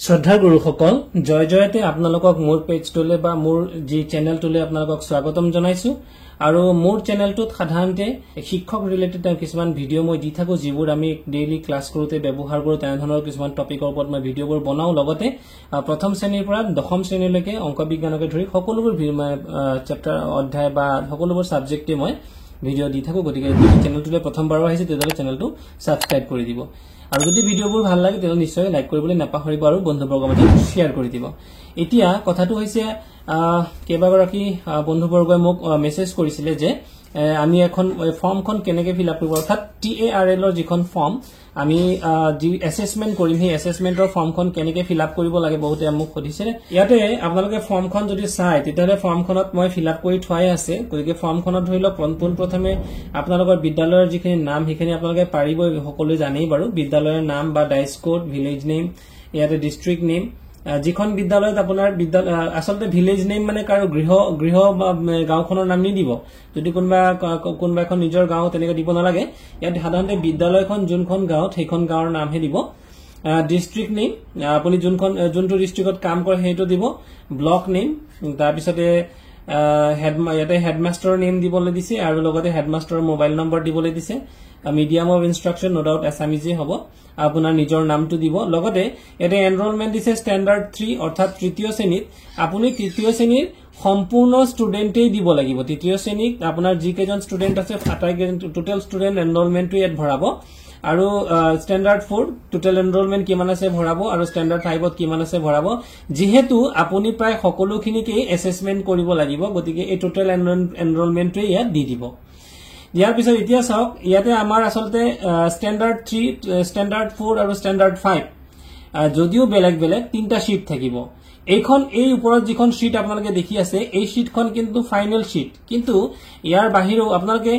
শ্ৰদ্ধাৰ গুৰুসকল জয় জয়তে আপোনালোকক মোৰ পেজটোলে বা মোৰ যি চেনেলটোলে আপোনালোকক স্বাগতম জনাইছো আৰু মোৰ চেনেলটোত সাধাৰণতে শিক্ষক ৰিলেটেড কিছুমান ভিডিও মই দি থাকো যিবোৰ আমি ডেইলি ক্লাস কৰোতে ব্যৱহাৰ কৰো তেনে ধৰণৰ কিছুমান টপিকৰ ওপৰত মই ভিডিওবোৰ বনাও লগতে প্ৰথম শ্ৰেণীৰ পৰা দশম শ্ৰেণীলৈকে অংক বিজ্ঞানকে ধৰি সকলোবোৰ চেপ্টাৰ অধ্যায় বা সকলোবোৰ সাবজেক্টে মই ভিডিও দি থাকো গতিকে চেনেলটোলে প্ৰথমবাৰ আহিছে তেতিয়ালে চেনেলটো সাবস্ক্ৰাইব কৰি দিব আৰু যদি ভিডিওবোৰ ভাল লাগে তেতিয়ালে নিশ্চয় লাইক কৰিবলৈ নাপাহৰিব আৰু বন্ধুবৰ্গৰ মাজত শেয়াৰ কৰি দিব এতিয়া কথাটো হৈছে কেবাগৰাকী বন্ধুবৰ্গই মোক মেছেজ কৰিছিলে যে আমি এখন ফৰ্মখন কেনেকৈ ফিল আপ কৰিব অৰ্থাৎ TARL ৰ যিখন ফৰ্ম আমি যি এসেসমেন্ট কৰিম সেই এসেসমেন্টৰ ফৰ্মখন কেনেকৈ ফিল আপ কৰিব লাগে বহুতে মোক সুধিছে ইয়াতে আপোনালোকে ফৰ্মখন যদি চাই তেতিয়ালে ফৰ্মখনত মই ফিল আপ কৰি থোৱাই আছে গতিকে ফৰ্মখনত ধৰি লওক প্ৰথমে আপোনালোকৰ বিদ্যালয়ৰ যিখিনি নাম সেইখিনি আপোনালোকে পাৰিব সকলোৱে জানেই বাৰু বিদ্যালয়ৰ নাম বা ডাইস কোড ভিলেজ নেম ইয়াতে ডিস্ট্ৰিক্ট নেম যিখন বিদ্যালয়ত আপোনাৰ আসলতে ভিলেজ নেম মানে কাৰো গৃহ বা গাঁওখনৰ নাম নিদিব যদি কোনবা এখন নিজৰ গাঁও তেনেকৈ দিব নালাগে ইয়াত সাধাৰণতে বিদ্যালয়খন যোনখন গাঁৱত সেইখন গাঁৱৰ নামহে দিব ডিস্ট্ৰিক্ট নেম আপুনি যোনটো ডিস্ট্ৰিক্টত কাম কৰে সেইটো দিব ব্লক নেম তাৰ পিছতে হেডমাস্টাৰৰ নেম দিবলৈ দিছে আৰু লগতে হেডমাস্টাৰৰ মোবাইল নম্বৰ দিবলৈ দিছে medium of instruction no doubt এছামিজে হ'ব আপোনাৰ নিজৰ নামটো দিব লগতে এতে এনৰোলমেন্ট দিছে স্ট্যান্ডাৰ্ড 3 অৰ্থাৎ তৃতীয় শ্ৰেণীত আপুনি তৃতীয় শ্ৰেণীৰ সম্পূৰ্ণ ষ্টুডেন্টেই দিব লাগিব তৃতীয় শ্ৰেণীত আপোনাৰ যি কেজন ষ্টুডেন্ট আছে টোটাল ষ্টুডেন্ট এনৰোলমেন্টটো ইয়াত ভৰাব আৰু স্ট্যান্ডাৰ্ড 4 টোটাল এনৰোলমেন্ট কিমান আছে ভৰাব আৰু স্ট্যান্ডাৰ্ড 5ত কিমান আছে ভৰাব যেহেতু আপুনি প্ৰায় সকলোখিনিকে এসেসমেন্ট কৰিব লাগিব গতিকে এই টোটাল এনৰোলমেন্টটো ইয়াত দি দিব ইয়াৰ পিছত এতিয়া চাওক ইয়াতে আমাৰ আসলতে স্ট্যান্ডাৰ্ড 3 স্ট্যান্ডাৰ্ড 4 আৰু স্ট্যান্ডাৰ্ড 5 যদিও বেলেগ তিনটা শীট থাকিব এই ওপৰত যিখন শীট আপোনালোকে দেখি আছে এই শীটখন কিন্তু ফাইনাল শীট কিন্তু ইয়াৰ বাহিৰেও আপোনালোকে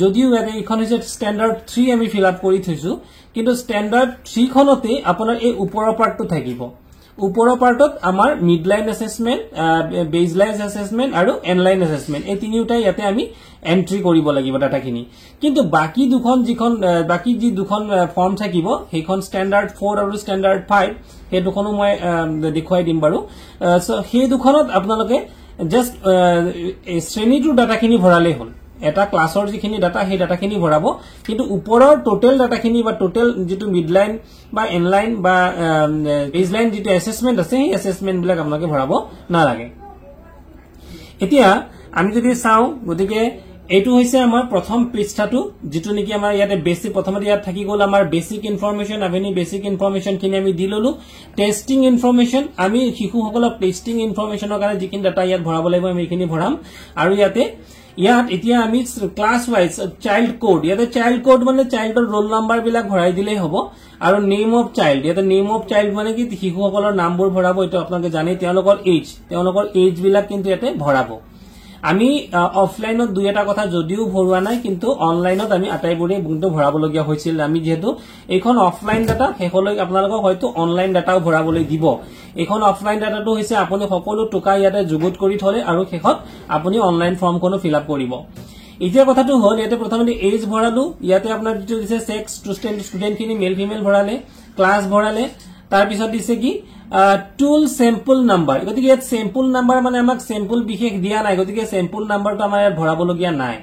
যদিও এইখন হৈছে স্ট্যান্ডাৰ্ড 3 আমি ফিল আপ কৰি থৈছো কিন্তু স্ট্যান্ডাৰ্ড 3 খনতে আপোনাৰ এই ওপৰৰ পাৰ্টটো থাকিব ওপৰৰ পাৰ্টত আমাৰ মিডলাইন এসেসমেন্ট বেজলাইন এসেসমেন্ট আৰু এন্ডলাইন এসেসমেন্ট এই তিনিটা ইয়াতে আমি এন্ট্ৰি কৰিব লাগিব ডাটাখিনি কিন্তু বাকি যি দুখন ফৰ্ম থাকিব সেইখন স্ট্যান্ডাৰ্ড 4 আৰু স্ট্যান্ডাৰ্ড 5 এই দুখনো মই দেখুৱাই দিম বাৰু সো সেই দুখনত আপোনালোকে জাস্ট শ্ৰেণীটোৰ ডাটাখিনি ভৰালে হ'ল এটা ক্লাছৰ যিখিনি ডাটা সেই ডাটাখিনি ভৰাব কিন্তু ওপৰৰ টোটাল ডাটাখিনি বা টোটাল যেটো মিডলাইন বা এন্ডলাইন বা বেজলাইন যেটো এসেসমেন্ট আছে সেই এসেসমেন্ট বিলাক আপোনালোকে ভৰাব নালাগে এতিয়া আমি যদি চাও গতিকে এইটো হৈছে আমাৰ প্ৰথম পৃষ্ঠাটো যেটো নেকি আমাৰ ইয়াতে বেসিক প্ৰথমতে ইয়াত থাকি গল আমাৰ বেসিক ইনফৰমেশন আমি বেসিক ইনফৰমেশন কিনি আমি দি ললো টেস্টিং ইনফৰমেশন আমি শিশুসকলক টেস্টিং ইনফৰমেশনৰ কাৰণে যিখিনি ডাটা ইয়াত ভৰাব লাগিব আমি এইখিনি ভৰাম আৰু ইয়াত এতিয়া আমি ক্লাস ওয়াইজ চাইল্ড কোড ইয়াতে চাইল্ড কোড মানে চাইল্ডৰ ৰোল নাম্বাৰ বিলাক ভৰাই দিলেই হ'ব আৰু নেম অফ চাইল্ড ইয়াতে নেম অফ চাইল্ড মানে কি শিশুসকলৰ নামবোৰ ভৰাব এটা আপোনালোকে জানে তেওঁলোকৰ এজ বিলাক কিন্তু ইয়াতে ভৰাব আমি অফলাইনত দুই এটা কথা যদিও ভৰোৱা নাই কিন্তু অনলাইনত আমি আটাইবোৰে কিন্তু ভৰাবলগীয়া হৈছিল আমি যেহেতু এইখন অফলাইন ডাটা হেকলৈ আপোনালোকক হয়তো অনলাইন ডাটাও ভৰাবলৈ দিব এইখন অফলাইন ডাটাটো হৈছে আপুনি সকলো টুকা ইয়াতে যুগুত কৰি থলে আৰু শেষত আপুনি অনলাইন ফৰ্মখনো ফিল আপ কৰিব এতিয়া কথাটো হ'ল ইয়াতে প্ৰথমতে এজ ভৰালো ইয়াতে আপোনাৰ যেটো দিছে সেক্স ষ্টুডেন্টখিনি মেল ফিমেল ভৰালে ক্লাস ভৰালে তাৰ পিছত দিছে কি টুল স্যাম্পল নাম্বাৰ গতিকে ইয়াত স্যাম্পল নাম্বাৰ মানে আমাক স্যাম্পল বিশেষ দিয়া নাই গতিকে স্যাম্পল নাম্বাৰটো আমাৰ ইয়াত ভৰাবলগীয়া নাই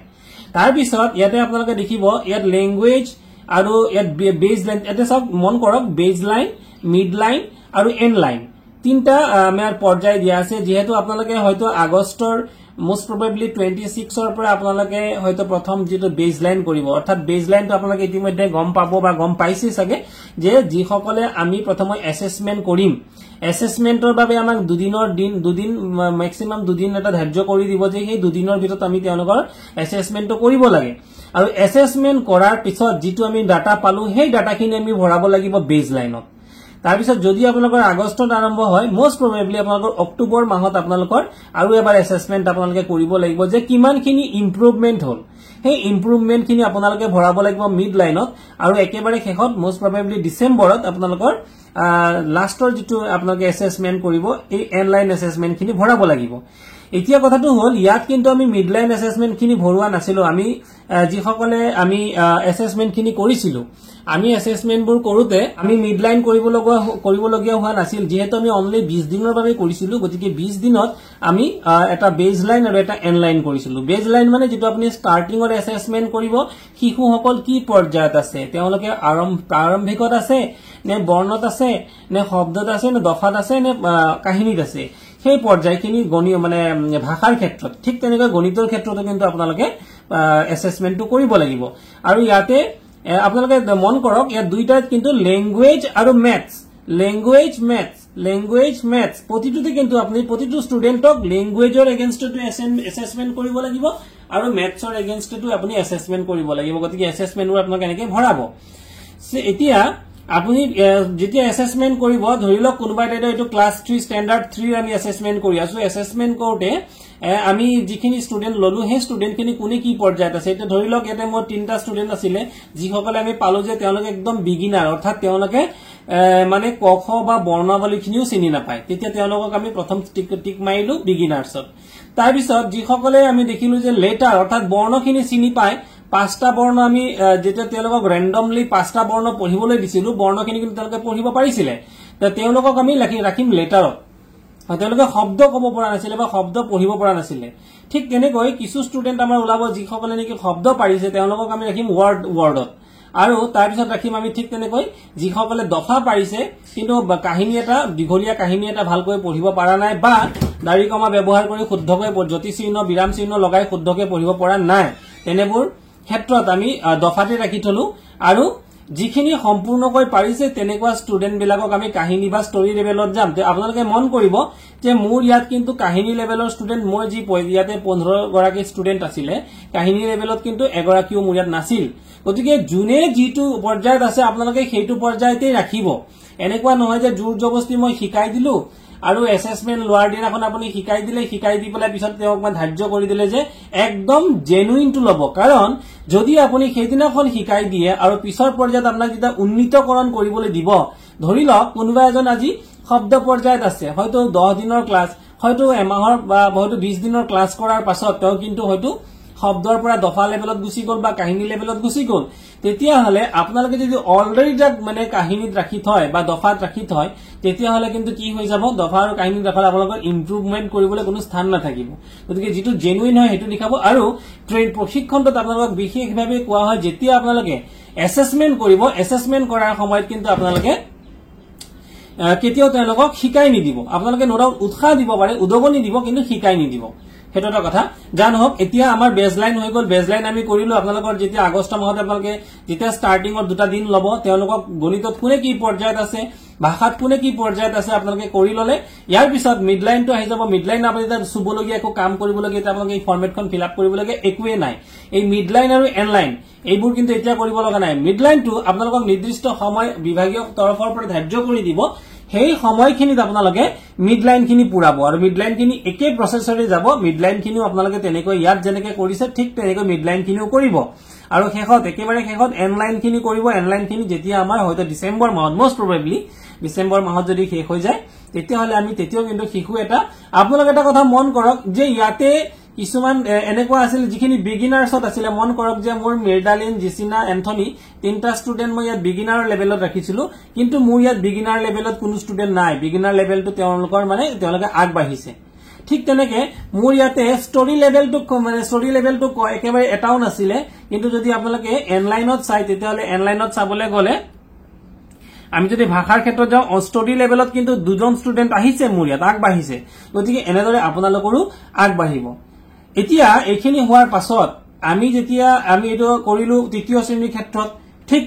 তাৰ পিছত ইয়াতে আপোনালোকে দেখিব ইয়াত ল্যাঙ্গুৱেজ আৰু ইয়াত বেজলাইন এতে সব মন কৰক বেজলাইন মিডলাইন আৰু এন্ডলাইন তিনটা আমাৰ পৰ্যায় দিয়া আছে যেহেতু আপোনালোকে হয়তো আগষ্টৰ most probably 26 or পৰা আপোনালোকে হয়তো প্ৰথম যেটো বেজলাইন কৰিব অৰ্থাৎ বেজলাইনটো আপোনালোকে ইতিমধ্যে গম পাব বা গম পাইছে সকে যে যি সকলে আমি প্ৰথমে এসেসমেন্ট কৰিম এসেসমেন্টৰ বাবে আমাক দুদিন ম্যাক্সিমাম দুদিন এটা ধাৰ্য কৰি দিব যে সেই দুদিনৰ ভিতৰত আমি তেওঁলোকৰ এসেসমেন্টটো কৰিব লাগে আৰু এসেসমেন্ট কৰাৰ পিছত যেটো আমি ডাটা পালো সেই ডাটাখিনি আমি ভৰাব লাগিব বেজলাইনত তাৰ পিছত যদি আপোনালোকৰ আগষ্টত আৰম্ভ হয় most probably আপোনালোকৰ অক্টোবৰ মাহত আপোনালোকৰ আৰু এবাৰ এসেসমেন্ট আপোনালোকে কৰিব লাগিব যে কিমানখিনি ইমপ্ৰুভমেন্ট হ'ল সেই ইমপ্ৰুভমেন্ট খিনি আপোনালোকে ভৰাব লাগিব মিড লাইনত আৰু একেবাৰে শেষত মোস্ট প্ৰবাবলি ডিসেম্বৰত আপোনালোকৰ লাষ্টৰ যেটো আপোনালোকে এসেসমেন্ট কৰিব এই এন লাইন এসেসমেন্ট খিনি ভৰাব লাগিব এতিয়া কথাটো হল ইয়াত কিন্তু আমি মিড লাইন এসেসমেন্ট খিনি ভৰুৱা নাছিলো আমি যিসকলে আমি এসেসমেন্ট খিনি কৰিছিলো আমি এসেসমেন্ট বোৰ কৰোতে আমি মিড লাইন কৰিবলগীয়া হোৱা নাছিল যেহেতু আমি অনলি 20 দিনৰ বাবে কৰিছিলো গতিকে 20 দিনত আমি এটা বেজ লাইন আৰু এটা এন লাইন কৰিছিলো বেজ লাইন মানে যেটো আপুনি ষ্টাৰ্টিংৰ এসেসমেন্ট কৰিব শিশুসকল কি পৰ্যায়ত আছে তেওঁলোকে প্ৰাৰম্ভিকত আছে নে বৰ্ণত আছে নে শব্দত আছে নে দফাত আছে নে কাহিনীত আছে সেই পৰ্যায়খিনি গণিত মানে ভাষাৰ ক্ষেত্ৰত ঠিক তেনেকৈ গণিতৰ ক্ষেত্ৰতো কিন্তু আপোনালোকে এসেসমেন্টটো কৰিব লাগিব আৰু ইয়াতে আপোনালোকে মন কৰক ইয়াত দুইটাত কিন্তু ল্যাঙ্গুৱেজ আৰু ল্যাঙ্গুৱেজ ম্যাথছ প্ৰতিটোতে কিন্তু আপুনি প্ৰতিটো ষ্টুডেন্টক ল্যাঙ্গুৱেজৰ এগেইনষ্টটো এসেসমেন্ট কৰিব লাগিব আৰু ম্যাথছৰ এগেইনষ্টটো আপুনি এসেসমেন্ট কৰিব লাগিব গতিকে এসেসমেন্টবোৰ আপোনালোকে এনেকৈ ভৰাব এতিয়া আপুনি যেতিয়া এসেসমেন্ট কৰিব ধৰিলক কোনোবা এটা এটো ক্লাস 3 স্ট্যান্ডাৰ্ড 3 আমি এসেসমেন্ট কৰি আছো এসেসমেন্ট কৰোতে আমি যিখিনি ষ্টুডেন্ট ললো হে ষ্টুডেন্ট খিনি কোনে কি পৰ্যায়ত আছে এটা ধৰিলক এতে মোৰ 3টা ষ্টুডেন্ট আছিল যিসকলে আমি পালো যে তেওঁলোকে একদম বিগিনাৰ অৰ্থাৎ তেওঁলোকে মানে ক খ বা বৰ্ণাৱলী খিনিও চিনি নাপায় তেতিয়া তেওঁলোকক আমি প্ৰথম টিক মাৰিলো বিগিনাৰছত তাৰ পিছত যিসকলে আমি দেখিলো যে লেটাৰ অৰ্থাৎ বৰ্ণখিনি চিনি পায় পাঁচটা বৰ্ণ আমি যেটা তেওঁলোকক ৰেন্ডমলি পাঁচটা বৰ্ণ পঢ়িবলৈ দিছিলো বৰ্ণখিনি কিন্তু তেওঁলোকে পঢ়িব পাৰিছিলে তে তেওঁলোকক আমি ৰাখিম লেটাৰত তেওঁলোকে শব্দ ক'ব পৰা নাছিলে বা শব্দ পঢ়িব পৰা নাছিলে ঠিক তেনেকৈ কিছু ষ্টুডেন্ট আমাৰ ওলাব যিসকলে নেকি শব্দ পাৰিছে তেওঁলোকক আমি ৰাখিম ওয়াৰ্ডত আৰু তাৰ পিছত ৰাখিম আমি ঠিক তেনেকৈ যিসকলে দফা পাৰিছে কিন্তু কাহিনী এটা দীঘলীয়া কাহিনী এটা ভালকৈ পঢ়িব পৰা নাই বা দাৰি কমা ব্যৱহাৰ কৰি শুদ্ধকৈ জ্যোতি চিহ্ন বিৰাম চিহ্ন লগাই শুদ্ধকৈ পঢ়িব পৰা নাই তেনেবোৰ ক্ষেত্ৰত আমি দফাতে ৰাখি থলো আৰু যিখিনি সম্পূৰ্ণকৈ পাৰিছে তেনেকুৱা ষ্টুডেন্ট বিলাকক আমি কাহিনী বা ষ্টৰী লেভেলত যাম তে আপোনালোকে মন কৰিব যে মোৰ ইয়াত কিন্তু কাহিনী লেভেলৰ ষ্টুডেন্ট মই যি ইয়াতে 15 গৰাকী ষ্টুডেন্ট আছিলে কাহিনী লেভেলত কিন্তু এগৰাকীও মোৰ ইয়াত নাছিল গতিকে জুনে যিটো পৰ্যায়ত আছে আপোনালোকে সেইটো পৰ্যায়তে ৰাখিব এনেকুৱা নহয় যে জোৰ জবস্তি মই শিকাই দিলো আৰু এসেসমেন্ট লোৱাৰ দিনাখন আপুনি শিকাই দি পেলাই পিছত তেওঁক মই ধাৰ্য কৰি দিলে যে একদম জেনুইন টু লব কাৰণ যদি আপুনি সেইদিনাখন শিকাই দিয়ে আৰু পিছৰ পৰ্যায়ত আপোনাক যেটা উন্নীতকৰণ কৰিবলৈ দিব ধৰিলক কোনোবা এজন আজি শব্দ পৰ্যায়ত আছে হয়তো 10 দিনৰ ক্লাস হয়তো এমাহৰ বা হয়তো 20 দিনৰ ক্লাস কৰাৰ পাছত তেওঁ কিন্তু হয়তো শব্দৰ পৰা দফা লেভেলত গুছি গল বা কাহিনী লেভেলত গুছি গল তেতিয়া হলে আপোনালোকে যদি অলৰেডি যাক মানে কাহিনীত ৰাখি থয় বা দফাত ৰাখি থয় তেতিয়া হলে কিন্তু কি হৈ যাব দফা আৰু কাহিনী ৰাখাৰ আপোনালোকৰ ইমপ্ৰুভমেন্ট কৰিবলৈ কোনো স্থান নাথাকিব গতিকে যেটো জেনুইন হয় হেতু লিখাব আৰু ট্ৰেইন প্ৰশিক্ষণত আপোনালোকক বিশেষভাৱে কোৱা হয় যেতিয়া আপোনালোকে এসেসমেন্ট কৰিব এসেসমেন্ট কৰাৰ সময়ত কিন্তু আপোনালোকে কেতিয়াও তেওঁলোকক শিকাই নিদিব আপোনালোকে নৰাও উৎসাহ দিব পাৰে উদগনি দিব কিন্তু শিকাই নিদিব হেতটা কথা জান হোক এতিয়া আমাৰ বেজলাইন হৈ গল বেজলাইন আমি কৰিলো আপোনালোকৰ যেতিয়া আগষ্ট মাহত আপোনালোকে যেতিয়া ষ্টাৰ্টিংৰ দুটা দিন লব তেওঁলোকক গণিতত কোনে কি পৰ্যায়ত আছে ভাষাত কোনে কি পৰ্যায়ত আছে আপোনালোকে কৰি ললে ইয়াৰ পিছত মিডলাইনটো আহি যাব মিডলাইন আপুনি এটা সুবলগীয়া একো কাম কৰিবলগীয়া আপোনালোকে এই ফৰমেটখন ফিল আপ কৰিবলগীয়া একোৱে নাই এই মিডলাইন আৰু এনলাইন এইবোৰ কিন্তু এতিয়া কৰিব লগা নাই মিডলাইনটো আপোনালোকক নিৰ্দিষ্ট সময় বিভাগীয় তৰফৰ পৰা ধাৰ্য কৰি দিব সেই সময়খিনিত আপোনালোকে মিডলাইন খিনি পুৰাব আৰু মিডলাইন খিনি একে প্ৰসেছৰে যাব মিডলাইন খিনিও আপোনালোকে তেনেকৈ ইয়াত যেনেকৈ কৰিছে ঠিক তেনেকৈ মিডলাইন খিনিও কৰিব আৰু শেষত একেবাৰে শেষত এনলাইন খিনি কৰিব এনলাইন খিনি যেতিয়া আমাৰ হয়তো ডিসেম্বৰ মাহত মোস্ট প্ৰবাবলি ডিসেম্বৰ মাহত যদি শেষ হৈ যায় তেতিয়া হলে আমি তেতিয়াও কিন্তু শিশু এটা আপোনালোকে এটা কথা মন কৰক যে ইয়াতে কিছুমান এনেকুৱা আছিল যিখিনি বিগিনাৰছত আছিল মন কৰক যে মোৰ মেডালিন জিসিনা এন্থনি তিনটা ষ্টুডেন্ট মই ইয়াত বিগিনাৰ লেভেলত ৰাখিছিলো কিন্তু মোৰ ইয়াত বিগিনাৰ লেভেলত কোনো ষ্টুডেন্ট নাই বিগিনাৰ লেভেলটো তেওঁলোকৰ মানে তেওঁলোকে আগবাঢ়িছে ঠিক তেনেকে মোৰ ইয়াতে ষ্টৰী লেভেলটো একেবাৰে এটাও নাছিলে কিন্তু যদি আপোনালোকে এনলাইনত চাই তেতিয়াহলে এনলাইনত চাবলৈ গলে আমি যদি ভাষাৰ ক্ষেত্ৰত যাও ষ্টৰী লেভেলত কিন্তু দুজন ষ্টুডেন্ট আহিছে মোৰ ইয়াত আগবাঢ়িছে গতিকে এনেদৰে আপোনালোকৰো আগবাঢ়িব এতিয়া এইখিনি হোৱাৰ পাছত আমি যেতিয়া আমি এটো কৰিলো তৃতীয় শ্ৰেণীৰ ক্ষেত্ৰত ঠিক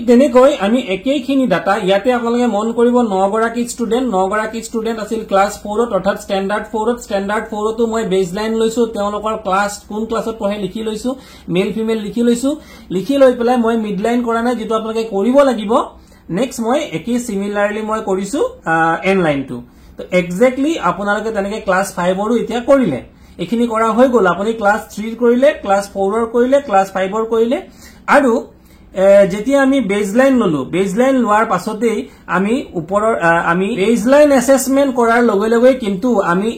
তেনেকৈ আমি একেইখিনি ডাটা ইয়াতে আপোনালোকে মন কৰিব 9 গৰাকী ষ্টুডেন্ট আছিল ক্লাস 4ত অৰ্থাৎ স্ট্যান্ডাৰ্ড 4ত মই বেজলাইন লৈছো তেওঁলোকৰ ক্লাস কোন ক্লাছত পঢ়ে লিখি লৈছো মেল ফিমেল লিখি লৈ পেলাই মই মিডলাইন কৰা নাই যেটো আপোনালোকে কৰিব লাগিব নেক্সট মই একে সিমিলাৰলি মই কৰিছো এন লাইনটো তো এক্স্যাক্টলি আপোনালোকে তেনেকৈ ক্লাস 5 ৰো এতিয়া কৰিলে এখিনি কৰা হৈ গল আপুনি ক্লাস 3 কৰিলে ক্লাস 4 ৰ কৰিলে ক্লাস 5 ৰ কৰিলে আৰু যেতিয়া আমি বেজলাইন ললো বেজলাইন লোৱাৰ পাছতেই আমি ওপৰৰ আমি বেজলাইন অ্যাসেসমেন্ট কৰাৰ লগে লগে কিন্তু আমি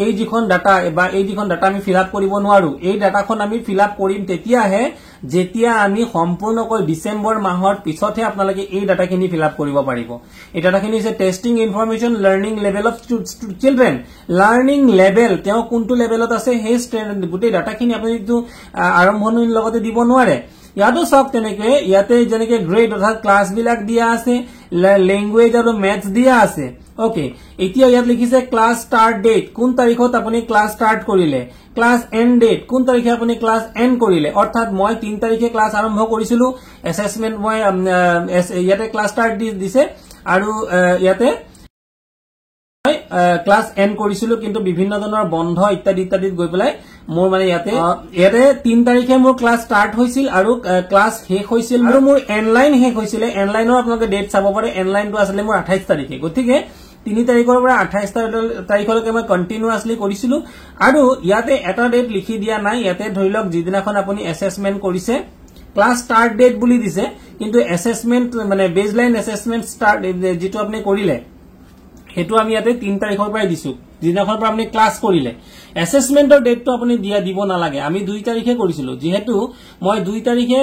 এই যিখন ডাটা বা এই যিখন ডাটা আমি ফিল আপ কৰিব নোৱাৰো এই ডাটাখন আমি ফিল আপ কৰিম তেতিয়াহে যেতিয়া আমি সম্পূৰ্ণকৈ ডিসেম্বৰ মাহৰ পিছতহে আপোনালোকে এই ডাটাখিনি ফিল আপ কৰিব পাৰিব এই ডাটাখিনি হৈছে testing information learning level of children learning level তেওঁ কোনটো লেভেলত আছে সেই গোটেই ডাটাখিনি আপুনি আৰম্ভণিৰ লগতে দিব নোৱাৰে ইয়াতো সব তেনেকে ইয়াতে যেনেকে গ্ৰেড অৰ্থাৎ ক্লাস বিলাক দিয়া আছে ল্যাঙ্গুৱেজ আৰু ম্যাথছ দিয়া আছে ওকে এতিয়া ইয়াত লিখিছে ক্লাস স্টাৰ্ট ডেট কোন তাৰিখত আপুনি ক্লাস স্টাৰ্ট কৰিলে ক্লাস এন্ড ডেট কোন তাৰিখে আপুনি ক্লাস এন্ড কৰিলে অৰ্থাৎ মই 3 তাৰিখে ক্লাস আৰম্ভ কৰিছিলো অ্যাসেসমেন্ট মই ইয়াতে ক্লাস স্টাৰ্ট দিছে আৰু ইয়াতে ক্লাস এন্ড কৰিছিলো কিন্তু বিভিন্ন ধৰণৰ বন্ধ ইত্যাদি ইত্যাদিত গৈ পেলাই মোৰ মানে ইয়াতে 3 তাৰিখে মোৰ ক্লাস স্টাৰ্ট হৈছিল আৰু ক্লাস শেষ হৈছিল আৰু মোৰ এনলাইন শেষ হৈছিল এনলাইনৰ আপোনালোকে ডেট চাব পাৰে এনলাইনটো আছিল মোৰ 28 তাৰিখে গতিকে 3 তাৰিখৰ পৰা 28 তাৰিখলৈকে মই কন্টিনিউয়াছলি কৰিছিলো আৰু ইয়াতে এটা ডেট লিখি দিয়া নাই ইয়াতে ধৰিলক যিদিনাখন আপুনি অ্যাসেসমেন্ট কৰিছে ক্লাস স্টার্ট ডেট বুলি দিছে কিন্তু অ্যাসেসমেন্ট মানে বেজলাইন অ্যাসেসমেন্ট স্টার্ট যেটো আপুনি কৰিলে হেতু আমি ইয়াতে 3 তাৰিখৰ পৰা দিছো যিদিনাখনৰ পৰা আপুনি ক্লাস কৰিলে অ্যাসেসমেন্টৰ ডেটটো আপুনি দিব নালাগে আমি 2 তাৰিখে কৰিছিলো যেহেতু মই 2 তাৰিখে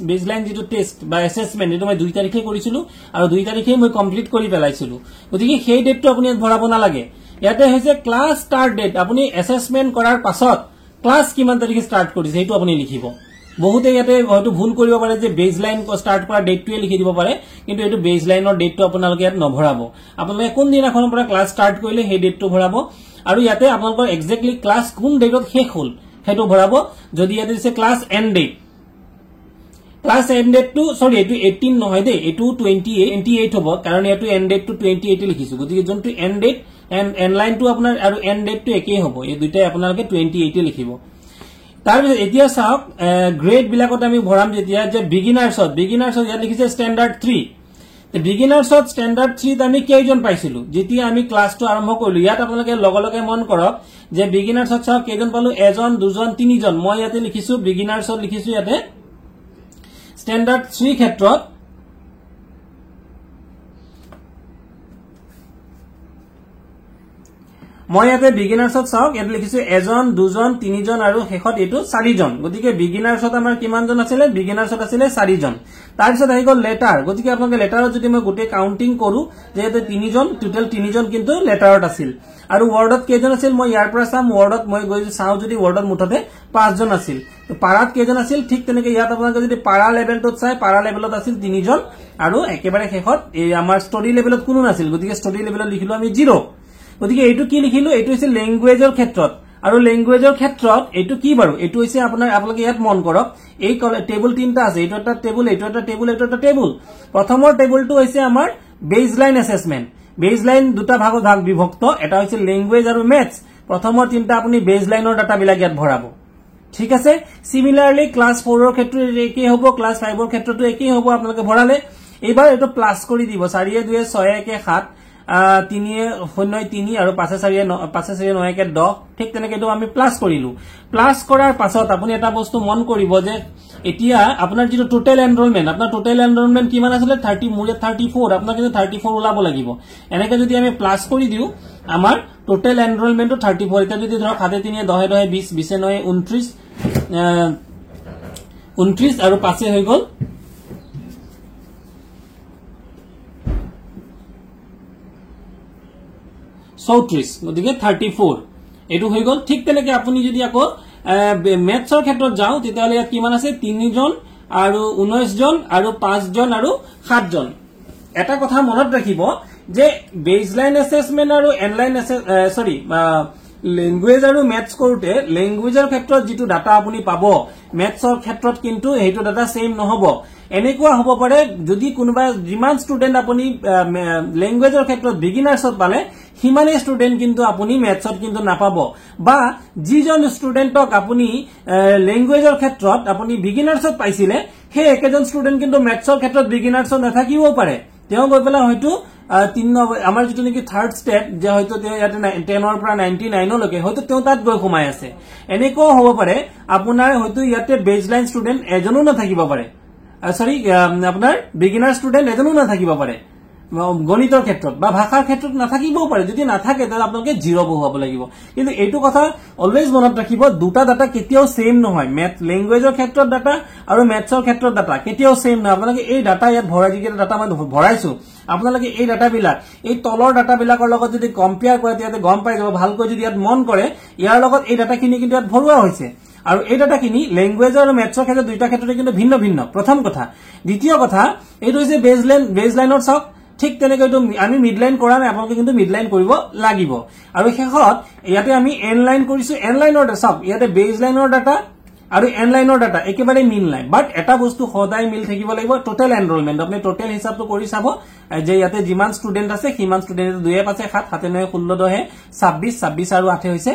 বেজলাইন যেটো টেস্ট বা অ্যাসেসমেন্ট এটো মই 2 তাৰিখে কৰিছিলো আৰু 2 তাৰিখে মই কমপ্লিট কৰি পেলাইছিলো গতিকে সেই ডেটটো আপুনি ভৰাব নালাগে ইয়াতে হৈছে ক্লাস স্টাৰ্ট ডেট আপুনি অ্যাসেসমেন্ট কৰাৰ পাছত ক্লাস কিমান তাৰিখে স্টাৰ্ট কৰিছে হেতু আপুনি লিখিব বহুতে ইয়াতে হয়তো ভুল কৰিব পাৰে যে বেজলাইন স্টাৰ্ট কৰা ডেটটোৱে লিখি দিব পাৰে কিন্তু এটো বেজলাইনৰ ডেটটো আপোনালোকে ইয়াত নভৰাব আপোনালোকে কোন দিনাখনৰ পৰা ক্লাস স্টাৰ্ট কৰিলে সেই ডেটটো ভৰাব আৰু ইয়াতে আপোনালোকৰ এক্স্যাক্টলি ক্লাস কোন ডেটত শেষ হ'ল হেতু ভৰাব যদি ইয়াতে দিছে class and date class and ডেটটো সৰি এটো 18 নহয় দে এটো 28 হ'ব কাৰণ ইয়াটো এন্ড ডেটটো 28 লিখিছো গতিকে যোনটো এন্ড ডেট এন্ড লাইনটো আপোনাৰ আৰু এন্ড ডেটটো একেই হ'ব এই দুইটাই আপোনালোকে 28 লিখিব তাৰপিছত এতিয়া চাওক গ্ৰেড বিলাকত আমি ভৰাম যেতিয়া যে বিগিনাৰছত ইয়াত লিখিছে স্ট্যান্ডাৰ্ড 3 তে বিগিনাৰছত স্ট্যান্ডাৰ্ড 3 ত আমি কেইজন পাইছিলো যেতিয়া আমি ক্লাসটো আৰম্ভ কৰিলো ইয়াত আপোনালোকে লগে মন কৰক যে বিগিনাৰছত চাওক কেইজন পালো এজন দুজন তিনিজন মই ইয়াতে লিখিছো বিগিনাৰছত লিখিছো ইয়াতে স্ট্যান্ডাৰ্ড 3 ক্ষেত্ৰত মই ইয়াতে বিগিনাৰছত চাওক ইয়াত লিখিছো এজন দুজন তিনিজন আৰু শেষত এটো 4 জন গতিকে বিগিনাৰছত আমাৰ কিমান জন আছিল বিগিনাৰছত আছিল 4 জন তাৰপিছত আহি গল লেটাৰ গতিকে আপোনালোকে লেটাৰত যদি মই গোটে কাউন্টিং কৰো যে এতে 3 জন টোটাল 3 জন কিন্তু লেটাৰত আছিল আৰু ওয়াৰ্ডত কেইজন আছিল মই ইয়াৰ পৰা চাম ওয়াৰ্ডত মই গৈ চাও যদি ওয়াৰ্ডত মুঠতে 5 জন আছিল তো পাৰাত কেইজন আছিল ঠিক তেনেকে ইয়াত আপোনালোকে যদি পাৰা লেভেলটোত চাই পাৰা লেভেলত আছিল 3 জন আৰু একেবাৰে শেষত এই আমাৰ ষ্টডি লেভেলত কোনো নাছিল গতিকে ষ্টডি লেভেলত লিখিলো আমি 0 গতিকে এইটো কি লিখিলো এইটো হৈছে ল্যাঙ্গুৱেজৰ ক্ষেত্ৰত আৰু ল্যাঙ্গুৱেজৰ ক্ষেত্ৰত এইটো কি বাৰু এইটো হৈছে আপোনালোকে ইয়াত মন কৰক এই টেবুল তিনটা আছে এইটো এটা টেবুল এইটো এটা টেবুল এইটো এটা টেবুল প্ৰথমৰ টেবুলটো হৈছে আমাৰ বেজলাইন অ্যাসেসমেন্ট বেজলাইন দুটা ভাগত বিভক্ত এটা হৈছে ল্যাঙ্গুৱেজ আৰু ম্যাথছ প্ৰথমৰ তিনটা আপুনি বেজলাইনৰ ডাটা বিলাক ইয়াত ভৰাব ঠিক আছে সিমিলাৰলি ক্লাস 4 ৰ ক্ষেত্ৰত একেই হ'ব ক্লাস 5 ৰ ক্ষেত্ৰতো একেই হ'ব আপোনালোকে ভৰালে এইবাৰ এটো প্লাস কৰি দিব 4 2 6 1 7 3 0 3 আৰু 5 4 9 1 10 ঠিক তেনেকে তো আমি প্লাস কৰিলো প্লাস কৰাৰ পাছত আপুনি এটা বস্তু মন কৰিব যে এতিয়া আপোনাৰ যিটো টোটাল এনৰোলমেন্ট কিমান আছিল 30 মুৰে 34 আপোনাৰ কিন্তু 34 ওলাব লাগিব এনেকে যদি আমি প্লাস কৰি দিও আমাৰ টোটাল এনৰোলমেন্টটো 34 এটা যদি ধৰক 7 3 10 10 20 20 9 29 আৰু 5 হৈ গল 34 গতিকে 34 এটো হৈ গল ঠিক তেনেকে আপুনি যদি আকৌ ম্যাথছৰ ক্ষেত্ৰত যাও তেতিয়ালে ইয়াত কিমান আছে 3 জন আৰু 19 জন আৰু 5 জন আৰু 7 জন এটা কথা মনত ৰাখিব যে বেজলাইন অ্যাসেসমেন্ট আৰু এনলাইন সৰি ল্যাঙ্গুৱেজ আৰু ম্যাথছ কৰোতে ল্যাঙ্গুৱেজৰ ক্ষেত্ৰত যেটো ডাটা আপুনি পাব ম্যাথছৰ ক্ষেত্ৰত কিন্তু হেতু ডাটা সেম নহব এনেকুৱা হ'ব পাৰে যদি কোনোবা যিমান ষ্টুডেন্ট আপুনি ল্যাঙ্গুৱেজৰ ক্ষেত্ৰত বিগিনাৰছত পালে হিমানে ষ্টুডেন্ট কিন্তু আপুনি ম্যাথছত কিন্তু নাপাব বা যিজন ষ্টুডেন্টক আপুনি ল্যাঙ্গুৱেজৰ ক্ষেত্ৰত আপুনি বিগিনাৰছত পাইছিলে হে একেজন ষ্টুডেন্ট কিন্তু ম্যাথছৰ ক্ষেত্ৰত বিগিনাৰছত নাথাকিবও পাৰে তেওঁ গৈ পেলা হয়তো আমাৰ যেটো নেকি থাৰ্ড স্টেপ যে হয়তো ইয়াতে 10 ৰ পৰা 99 লৈকে হয়তো তেওঁ তাত গৈ সোমাই আছে এনেকো হ'ব পাৰে আপোনাৰ হয়তো ইয়াতে বেজলাইন ষ্টুডেন্ট এজনো না থাকিব পাৰে সৰি আপোনাৰ বিগিনাৰ ষ্টুডেন্ট এজনো না থাকিব পাৰে গণিতৰ ক্ষেত্ৰত বা ভাষাৰ ক্ষেত্ৰত নাথাকিবও পাৰে যদি নাথাকে তাহলে আপোনালোকে 0 বহুৱাব লাগিব কিন্তু এইটো কথা অলৱেজ মনত ৰাখিব দুটা ডাটা কেতিয়াও সেম নহয় ম্যাথ ল্যাঙ্গুৱেজৰ ক্ষেত্ৰত ডাটা আৰু ম্যাথছৰ ক্ষেত্ৰত ডাটা কেতিয়াও সেম নহয় আপোনালোকে এই ডাটা ইয়াত ভৰাই দিকে ডাটা মই ভৰাইছো আপোনালোকে এই ডাটা বিলাক এই তলৰ ডাটা বিলাকৰ লগত যদি কম্পেয়াৰ কৰে তেতিয়া গম পাই যাব ভালকৈ যদি ইয়াত মন কৰে ইয়াৰ লগত এই ডাটাখিনি কিন্তু ইয়াত ভৰোৱা হৈছে আৰু এই ডাটাখিনি ল্যাঙ্গুৱেজ আৰু ম্যাথছৰ ক্ষেত্ৰত দুইটা ক্ষেত্ৰতে কিন্তু ভিন্ন ভিন্ন প্ৰথম কথা দ্বিতীয় কথা এইটো হৈছে বেজলাইনৰ সব ঠিক তেনেকৈ আমি মিডলাইন কৰা নাই আপোনালোকে কিন্তু মিডলাইন কৰিব লাগিব আৰু শেষত ইয়াতে আমি এন লাইন কৰিছো এন লাইনৰ সব ইয়াতে বেজলাইনৰ ডাটা আৰু এন লাইনৰ ডাটা একেবাৰে মিল নাই বাট এটা বস্তু সদায় মিল থাকিব লাগিব টোটাল এনৰোলমেন্ট আপুনি টোটাল হিসাবটো কৰি চাব যে ইয়াতে যিমান ষ্টুডেন্ট আছে সিমান ষ্টুডেন্ট 2 5 7 7 9 16 10 26 26 আৰু 8 হৈছে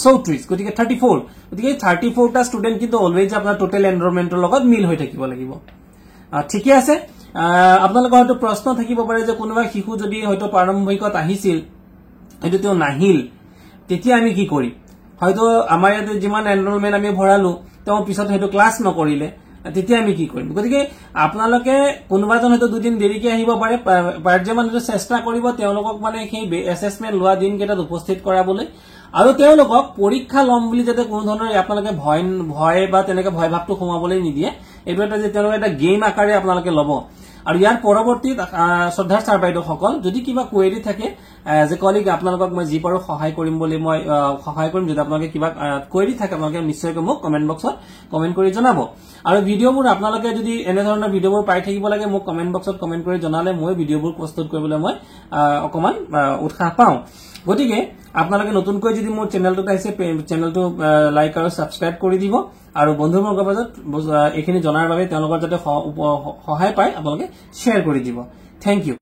34 গতিকে 34 গতিকে 34 টা ষ্টুডেন্ট কিন্তু অলৱেজ আপোনাৰ টোটাল এনৰোলমেন্টৰ লগত মিল হৈ থাকিব লাগিব ঠিকে আছে আপোনালোকৰ হয়তো প্ৰশ্ন থাকিব পাৰে যে কোনোবা শিশু যদি হয়তো প্ৰাৰম্ভিকত আহিছিল হয়তো তেওঁ নাহিল তেতিয়া আমি কি কৰিম হয়তো আমাৰ ইয়াতে যিমান এনৰোলমেন্ট আমি ভৰালো তেওঁ পিছত হয়তো ক্লাস নকৰিলে তেতিয়া আমি কি কৰিম গতিকে আপোনালোকে কোনোবাজন হয়তো দুদিন দেৰিকে আহিব পাৰে পাৰ্যমানটো চেষ্টা কৰিব তেওঁলোকক মানে সেই এসেসমেন্ট লোৱা দিন কেইটাত উপস্থিত কৰাবলৈ আৰু তেওঁলোকক পৰীক্ষা লম বুলি যাতে কোনো ধৰণৰ আপোনালোকে ভয় বা তেনেকে ভয় ভাৱটো কমাবলৈ নিদিয়ে এইটো এটা যে তেওঁলোকে এটা গেম আকাৰে আপোনালোকে লব আৰু ইয়াৰ পৰৱৰ্তী শ্ৰদ্ধাৰ ছাৰ বাইদেউ সকল যদি কিবা কোৱেৰি থাকে যে কলিগ আপোনালোকক মই জি পাৰো সহায় কৰিম বুলি মই সহায় কৰিম যদি আপোনালোকে কিবা কোৱেৰি থাকে আপোনালোকে নিশ্চয়কৈ মোক কমেন্ট বক্সত কমেন্ট কৰি জনাব আৰু ভিডিওবোৰ আপোনালোকে যদি এনে ধৰণৰ ভিডিওবোৰ পাই থাকিব লাগে মোক কমেন্ট বক্সত কমেন্ট কৰি জনালে মই ভিডিওবোৰ প্ৰস্তুত কৰিবলৈ মই অকমান উৎসাহ পাওঁ গতিকে আপোনালোকে নতুনকৈ যদি মোৰ চেনেলটো আহিছে চেনেলটো লাইক আৰু সাবস্ক্ৰাইব কৰি দিব আৰু বন্ধুবৰ্গৰ মাজত এইখিনি জনাৰ বাবে তেওঁলোকৰ যাতে সহায় পায় আপোনালোকে শ্বেয়াৰ কৰি দিব থ্যাংক ইউ